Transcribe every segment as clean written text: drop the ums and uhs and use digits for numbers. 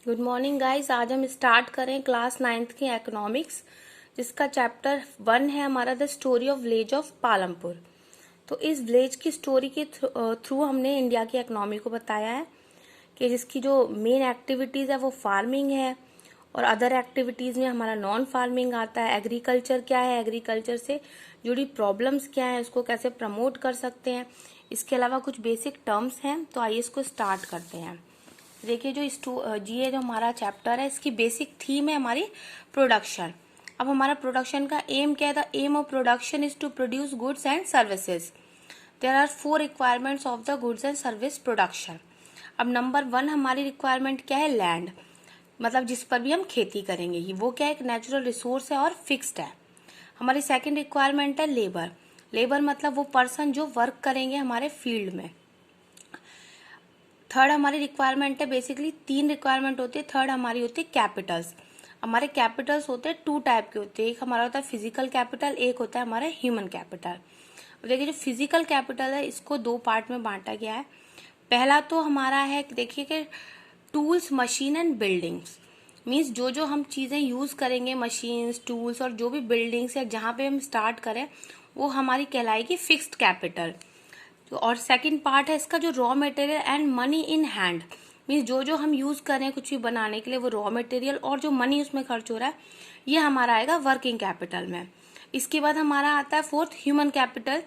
Good morning guys. आज हम start करें क्लास 9th की इकोनॉमिक्स, जिसका चैप्टर 1 है हमारा the story of village of Palampur. तो इस विलेज की स्टोरी के थ्रू हमने इंडिया की इकोनॉमी को बताया है कि जिसकी जो मेन एक्टिविटीज है वो फार्मिंग है, और अदर एक्टिविटीज में हमारा नॉन फार्मिंग आता है। एग्रीकल्चर क्या है, एग्रीकल्चर से जुड़ी प्रॉब्लम्स क्या है, उसको कैसे प्रमोट कर सकते हैं। इसके अलावा कुछ बेसिक टर्म्स हैं। तो आइए इसको स्टार्ट करते हैं। देखिए जो ये जो हमारा चैप्टर है, इसकी बेसिक थीम है हमारी प्रोडक्शन। अब हमारा प्रोडक्शन का एम क्या है? The aim of production is to produce goods and services. There are 4 requirements of the goods and service production. अब नंबर 1 हमारी रिक्वायरमेंट क्या है? लैंड, मतलब जिस पर भी हम खेती करेंगे, वो क्या है? एक नेचुरल रिसोर्स है और फिक्स्ड है। हमारी सेकेंड रिक्वायरमेंट है लेबर। लेबर मतलब वो पर्सन जो वर्क करेंगे हमारे फील्ड में। थर्ड हमारी रिक्वायरमेंट है, बेसिकली 3 रिक्वायरमेंट होती है। थर्ड हमारी होती है कैपिटल्स। हमारे कैपिटल्स होते हैं 2 टाइप के होते हैं। एक हमारा होता है फिजिकल कैपिटल, एक होता है हमारा ह्यूमन कैपिटल। देखिए जो फिजिकल कैपिटल है, इसको 2 पार्ट में बांटा गया है। पहला तो हमारा है, देखिए कि tools, machine and buildings. Means जो जो हम चीजें यूज करेंगे, मशीन्स, टूल्स और जो भी बिल्डिंग्स है जहाँ पे हम स्टार्ट करें, वो हमारी कहलाएगी फिक्स्ड कैपिटल। और सेकंड पार्ट है इसका, जो raw material and money in hand. Means जो जो हम यूज करें कुछ भी बनाने के लिए, वो रॉ मटेरियल और जो मनी उसमें खर्च हो रहा है, ये हमारा आएगा वर्किंग कैपिटल में। इसके बाद हमारा आता है फोर्थ, ह्यूमन कैपिटल।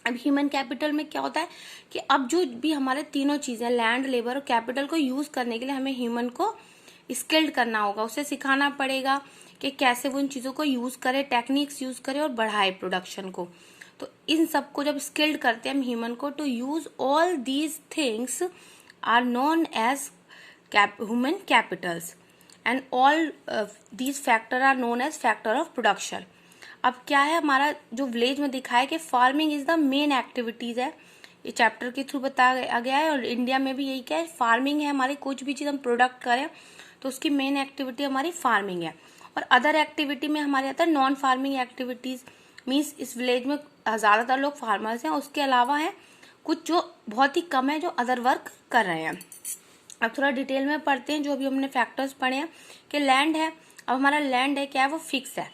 अब ह्यूमन कैपिटल में क्या होता है कि अब जो भी हमारे तीनों चीजें, लैंड, लेबर और कैपिटल को यूज करने के लिए हमें ह्यूमन को स्किल्ड करना होगा। उसे सिखाना पड़ेगा कि कैसे वो इन चीजों को यूज करे, टेक्निक्स यूज करे और बढ़ाए प्रोडक्शन को। तो इन सबको जब स्किल्ड करते हैं हम ह्यूमन को, to use all these things are known as human capitals, and all these factor are known as factor of production. अब क्या है हमारा जो विलेज में दिखाया कि farming is the main activities है, ये चैप्टर के थ्रू बताया गया है। और इंडिया में भी यही क्या है, फार्मिंग है हमारी। कुछ भी चीज हम प्रोडक्ट करें तो उसकी मेन एक्टिविटी हमारी फार्मिंग है। और अदर एक्टिविटी में हमारे आता है नॉन फार्मिंग एक्टिविटीज। मीन्स इस विलेज में ज्यादातर लोग फार्मर्स हैं, उसके अलावा है कुछ जो बहुत ही कम है जो अदर वर्क कर रहे हैं। अब थोड़ा डिटेल में पढ़ते हैं जो भी हमने फैक्टर्स पढ़े हैं। कि लैंड है, अब हमारा लैंड है क्या है, वो फिक्स है।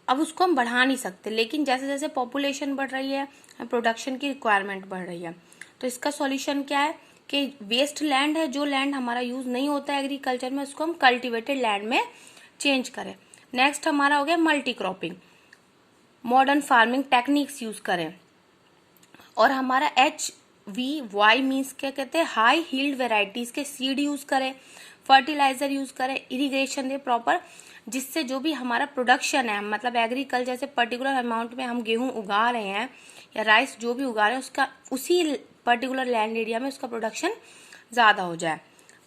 अब उसको हम बढ़ा नहीं सकते, लेकिन जैसे जैसे पॉपुलेशन बढ़ रही है, प्रोडक्शन की रिक्वायरमेंट बढ़ रही है। तो इसका सॉल्यूशन क्या है कि वेस्ट लैंड है, जो लैंड हमारा यूज नहीं होता है एग्रीकल्चर में, उसको हम कल्टिवेटेड लैंड में चेंज करें। नेक्स्ट हमारा हो गया multi cropping, modern farming techniques use करें। और हमारा HVY मीन्स क्या कहते हैं, हाई हील्ड वेराइटीज के सीड यूज करें, फर्टिलाइजर यूज करें, इरिगेशन दे प्रॉपर, जिससे जो भी हमारा प्रोडक्शन है, मतलब एग्रीकल्चर जैसे पर्टिकुलर अमाउंट में हम गेहूं उगा रहे हैं या राइस जो भी उगा रहे हैं, उसका उसी पर्टिकुलर लैंड एरिया में उसका प्रोडक्शन ज्यादा हो जाए।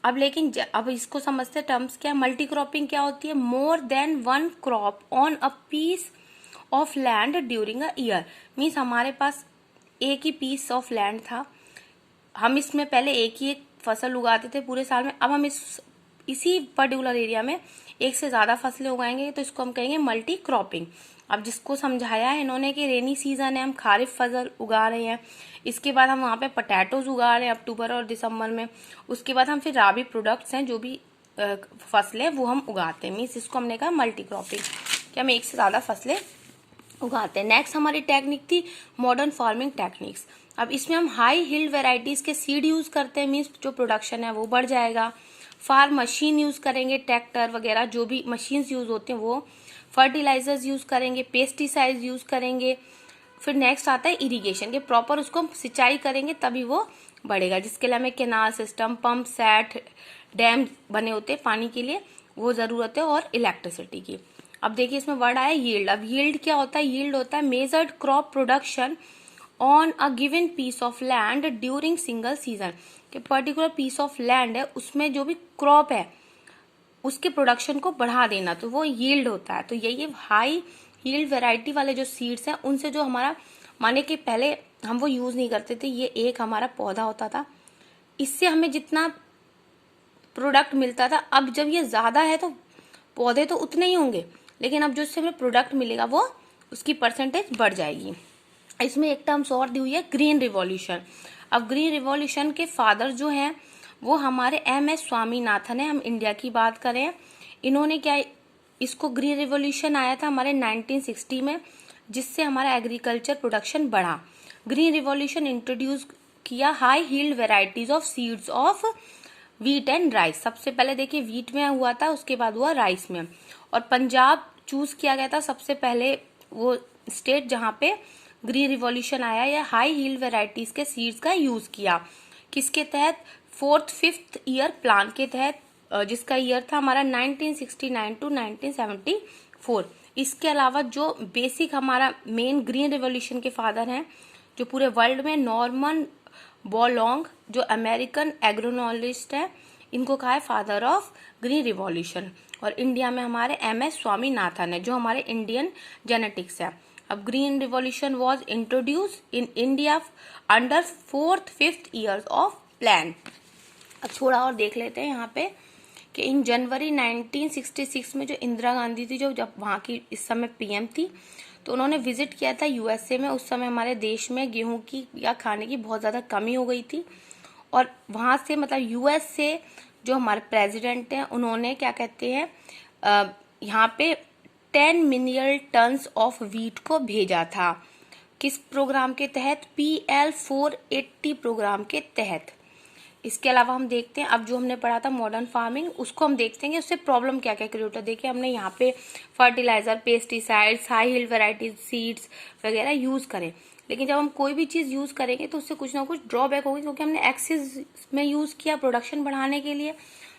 अब लेकिन अब इसको समझते टर्म्स क्या है। मल्टी क्रॉपिंग क्या होती है? More than 1 crop on a piece of land during a year. Means हमारे पास एक ही पीस ऑफ लैंड था, हम इसमें पहले एक ही एक फसल उगाते थे पूरे साल में। अब हम इसी पर्टिकुलर एरिया में एक से ज्यादा फसलें उगाएंगे, तो इसको हम कहेंगे मल्टी क्रॉपिंग। अब जिसको समझाया है इन्होंने कि रेनी सीजन है, हम खारिफ फसल उगा रहे हैं, इसके बाद हम वहाँ पे पोटैटोज उगा रहे हैं अक्टूबर और दिसंबर में, उसके बाद हम फिर राबी प्रोडक्ट्स हैं जो भी फसलें वो हम उगाते हैं। मीन्स इसको हमने कहा मल्टी क्रॉपिंग, कि हम एक से ज्यादा फसलें उगाते हैं। नेक्स्ट हमारी टेक्निक थी मॉडर्न फार्मिंग टेक्निक्स। अब इसमें हम हाई हिल्ड वेराइटीज के सीड यूज करते हैं, मीन्स जो प्रोडक्शन है वो बढ़ जाएगा। फार्म मशीन यूज करेंगे, ट्रैक्टर वगैरह जो भी मशीन्स यूज होते हैं वो। फर्टिलाइजर्स यूज करेंगे, पेस्टिसाइड्स यूज करेंगे। फिर नेक्स्ट आता है इरिगेशन, के प्रॉपर उसको हम सिंचाई करेंगे तभी वो बढ़ेगा, जिसके लिए हमें canal system, pump set, dam बने होते हैं पानी के लिए, वो जरूरत है, और इलेक्ट्रिसिटी की। अब देखिए इसमें वर्ड आया यील्ड। अब यील्ड क्या होता है? यील्ड होता है measured crop production on a given piece of land during single season. कि पर्टिकुलर पीस ऑफ लैंड है, उसमें जो भी क्रॉप है उसके प्रोडक्शन को बढ़ा देना, तो वो यील्ड होता है। तो यही हाई यील्ड वेराइटी वाले जो सीड्स हैं, उनसे जो हमारा, माने कि पहले हम वो यूज नहीं करते थे, ये एक हमारा पौधा होता था, इससे हमें जितना प्रोडक्ट मिलता था, अब जब ये ज्यादा है तो पौधे तो उतने ही होंगे, लेकिन अब जो इससे हमें प्रोडक्ट मिलेगा वो उसकी परसेंटेज बढ़ जाएगी। इसमें एक टर्म्स और दी हुई है, ग्रीन रिवॉल्यूशन। अब ग्रीन रिवॉल्यूशन के फादर जो हैं वो हमारे MS स्वामीनाथन है। हम इंडिया की बात करें, इन्होंने क्या, इसको ग्रीन रिवॉल्यूशन आया था हमारे 1960 में, जिससे हमारा एग्रीकल्चर प्रोडक्शन बढ़ा। ग्रीन रिवॉल्यूशन इंट्रोड्यूस किया high yield varieties of seeds of wheat and rice. सबसे पहले देखिए व्हीट में हुआ था, उसके बाद हुआ राइस में। और पंजाब चूज किया गया था सबसे पहले वो स्टेट जहां पे ग्रीन रिवॉल्यूशन आया या हाई हील्ड वेराइटीज के सीड्स का यूज किया। किसके तहत? 4th 5th ईयर प्लान के तहत, जिसका ईयर था हमारा 1969 टू 1974। इसके अलावा जो बेसिक हमारा मेन ग्रीन रिवॉल्यूशन के फादर हैं जो पूरे वर्ल्ड में, नॉर्मन बोरलॉन्ग जो अमेरिकन एग्रोनॉलिस्ट है, इनको कहा है फादर ऑफ ग्रीन रिवॉल्यूशन। और इंडिया में हमारे MS स्वामीनाथन है जो हमारे इंडियन जेनेटिक्स है। अब green revolution was introduce in India under 4th 5th years of plan. अब थोड़ा और देख लेते हैं यहाँ पे कि इन जनवरी 1966 में जो इंदिरा गांधी थी, जो जब वहाँ की इस समय PM थी, तो उन्होंने विजिट किया था USA में। उस समय हमारे देश में गेहूं की या खाने की बहुत ज़्यादा कमी हो गई थी, और वहाँ से मतलब US से जो हमारे प्रेसिडेंट हैं उन्होंने क्या कहते हैं, यहाँ पे 10 मिलियन टन्स ऑफ व्हीट को भेजा था। किस प्रोग्राम के तहत? PL 480 प्रोग्राम के तहत। इसके अलावा हम देखते हैं, अब जो हमने पढ़ा था मॉडर्न फार्मिंग, उसको हम देखते हैं कि उससे प्रॉब्लम क्या क्या क्रिएट होता है। देखिए हमने यहाँ पे fertiliser, pesticides, high yield varieties seeds वगैरह यूज करें, लेकिन जब हम कोई भी चीज यूज करेंगे तो उससे कुछ ना कुछ ड्रॉबैक होगी, क्योंकि हमने एक्सेस में यूज किया प्रोडक्शन बढ़ाने के लिए,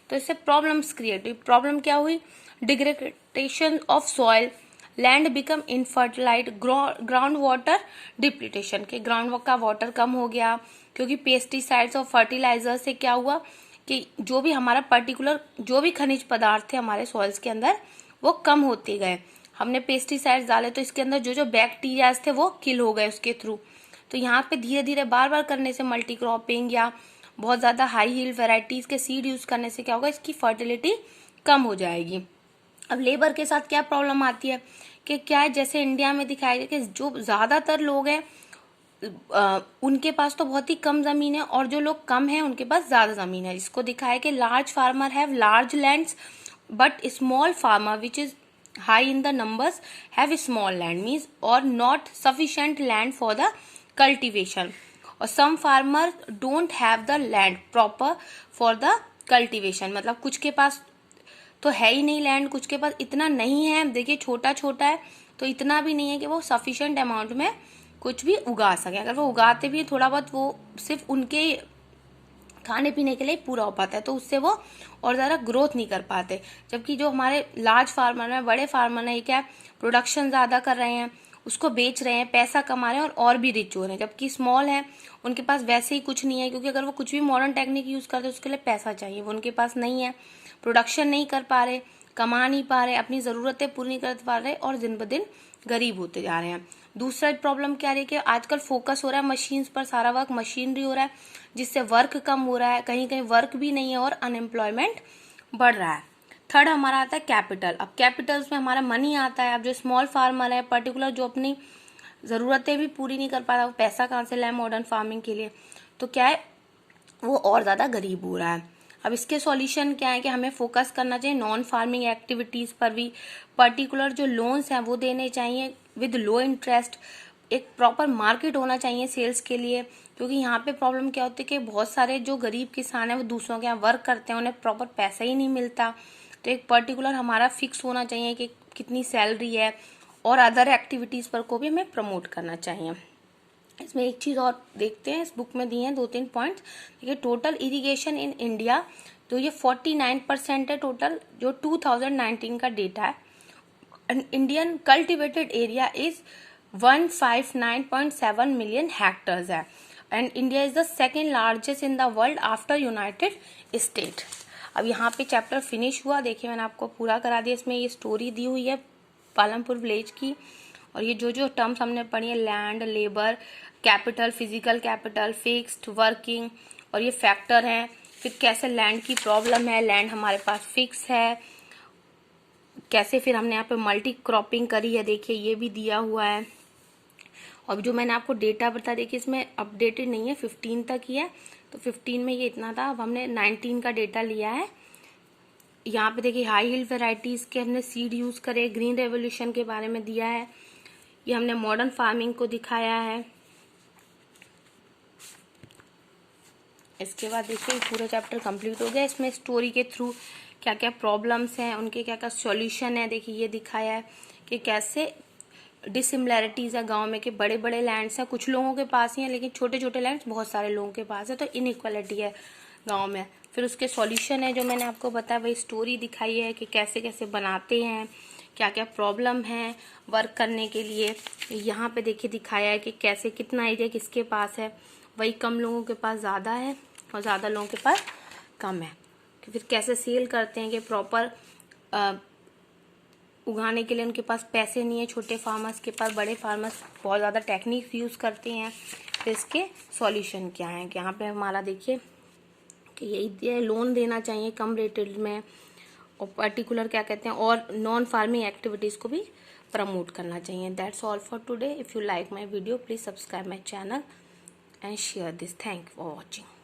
तो इससे प्रॉब्लम्स क्रिएट हुई। प्रॉब्लम क्या हुई? Degradation of soil, land become infertilise, ground water depletion, के ग्राउंड का वाटर कम हो गया, क्योंकि पेस्टिसाइड्स और फर्टिलाइजर से क्या हुआ कि जो भी हमारा पर्टिकुलर जो भी खनिज पदार्थ थे हमारे सॉइल्स के अंदर वो कम होते गए। हमने पेस्टिसाइड्स डाले तो इसके अंदर जो जो बैक्टीरियाज थे वो किल हो गए उसके थ्रू। तो यहाँ पे धीरे धीरे बार बार करने से, मल्टी क्रॉपिंग या बहुत ज्यादा हाई हील्ड वेराइटीज के सीड यूज करने से क्या होगा, इसकी फर्टिलिटी कम हो जाएगी। अब लेबर के साथ क्या प्रॉब्लम आती है कि क्या है, जैसे इंडिया में दिखाया गया कि जो ज्यादातर लोग हैं उनके पास तो बहुत ही कम जमीन है, और जो लोग कम हैं उनके पास ज्यादा जमीन है। इसको दिखाया कि large farmer have large lands but small farmer which is high in the numbers have small land, means और not sufficient land for the cultivation, और some farmer don't have the land proper for the cultivation. मतलब कुछ के पास तो है ही नहीं land, कुछ के पास इतना नहीं है, देखिए छोटा छोटा है तो इतना भी नहीं है कि वो सफिशिएंट अमाउंट में कुछ भी उगा सके। अगर वो उगाते भी थोड़ा बहुत, वो सिर्फ उनके खाने पीने के लिए पूरा हो पाता है, तो उससे वो और ज्यादा ग्रोथ नहीं कर पाते। जबकि जो हमारे लार्ज फार्मर हैं, बड़े फार्मर हैं, क्या प्रोडक्शन ज्यादा कर रहे हैं, उसको बेच रहे हैं, पैसा कमा रहे हैं और भी रिच हो रहे हैं। जबकि स्मॉल है, उनके पास वैसे ही कुछ नहीं है, क्योंकि अगर वो कुछ भी मॉडर्न टेक्निक यूज करते हैं उसके लिए पैसा चाहिए, वो उनके पास नहीं है, प्रोडक्शन नहीं कर पा रहे, कमा नहीं पा रहे, अपनी जरूरतें पूरी नहीं कर पा रहे और दिन ब दिन गरीब होते जा रहे हैं। दूसरा प्रॉब्लम क्या है कि आजकल फोकस हो रहा है मशीन्स पर, सारा वर्क मशीनरी हो रहा है, जिससे वर्क कम हो रहा है, कहीं कहीं वर्क भी नहीं है और अनएम्प्लॉयमेंट बढ़ रहा है। थर्ड हमारा आता है कैपिटल। अब कैपिटल्स में हमारा मनी आता है। अब जो स्मॉल फार्मर है पर्टिकुलर, जो अपनी जरूरतें भी पूरी नहीं कर पा रहा, वो पैसा कहाँ से लाए मॉडर्न फार्मिंग के लिए, तो क्या है वो और ज्यादा गरीब हो रहा है। अब इसके सॉल्यूशन क्या है कि हमें फोकस करना चाहिए नॉन फार्मिंग एक्टिविटीज पर भी, पर्टिकुलर जो लोन्स हैं वो देने चाहिए विद लो इंटरेस्ट, एक प्रॉपर मार्केट होना चाहिए सेल्स के लिए, क्योंकि यहाँ पे प्रॉब्लम क्या होती है कि बहुत सारे जो गरीब किसान हैं वो दूसरों के यहाँ वर्क करते हैं, उन्हें प्रॉपर पैसा ही नहीं मिलता। तो एक पर्टिकुलर हमारा फिक्स होना चाहिए कि कितनी सैलरी है, और अदर एक्टिविटीज पर को भी हमें प्रमोट करना चाहिए। इसमें एक चीज और देखते हैं, इस बुक में दिए हैं 2-3 पॉइंट्स। देखिए टोटल इरिगेशन इन इंडिया, तो ये 49% है टोटल, जो 2019 का डेटा है। Indian cultivated area is 159.7 million hectares है, and India is the second largest in the world after United State. अब यहाँ पे चैप्टर फिनिश हुआ। देखिए मैंने आपको पूरा करा दिया। इसमें ये स्टोरी दी हुई है पालमपुर विलेज की, और ये जो जो टर्म्स हमने पढ़ी है, land, labour, capital, physical capital, fixed, working, और ये फैक्टर हैं। फिर कैसे लैंड की प्रॉब्लम है, लैंड हमारे पास फिक्स है, कैसे फिर हमने यहाँ पे मल्टी क्रॉपिंग करी है, देखिए ये भी दिया हुआ है। और जो मैंने आपको डेटा बता, देखिए इसमें अपडेटेड नहीं है, 15 तक ही है, तो 15 में ये इतना था, अब हमने 19 का डेटा लिया है। यहाँ पे देखिए हाई हिल वेराइटीज के हमने सीड यूज करे, ग्रीन रेवोल्यूशन के बारे में दिया है, ये हमने मॉडर्न फार्मिंग को दिखाया है। इसके बाद देखिए पूरा चैप्टर कंप्लीट हो गया। इसमें स्टोरी के थ्रू क्या क्या प्रॉब्लम्स हैं, उनके क्या क्या सॉल्यूशन है, देखिए ये दिखाया है कि कैसे डिसिमिलैरिटीज है गांव में, कि बड़े बड़े लैंड्स हैं कुछ लोगों के पास ही है, लेकिन छोटे छोटे लैंड्स बहुत सारे लोगों के पास है, तो इनइक्वालिटी है गांव में। फिर उसके सॉल्यूशन है जो मैंने आपको बताया, वही स्टोरी दिखाई है कि कैसे कैसे बनाते हैं, क्या क्या प्रॉब्लम है वर्क करने के लिए। यहाँ पे देखिए दिखाया है कि कैसे कितना एरिया किसके पास है, वही कम लोगों के पास ज़्यादा है और ज़्यादा लोगों के पास कम है। कि फिर कैसे सेल करते हैं, कि प्रॉपर उगाने के लिए उनके पास पैसे नहीं है छोटे फार्मर्स के पास, बड़े फार्मर्स बहुत ज़्यादा टेक्निक्स यूज़ करते हैं। फिर इसके सॉल्यूशन क्या है, कि यहाँ पे हमारा देखिए कि यही लोन देना चाहिए कम रेटेड में, और पर्टिकुलर क्या कहते हैं और नॉन फार्मिंग एक्टिविटीज़ को भी प्रमोट करना चाहिए। That's all for today. If you like my video please subscribe my channel and share this. Thank you for watching.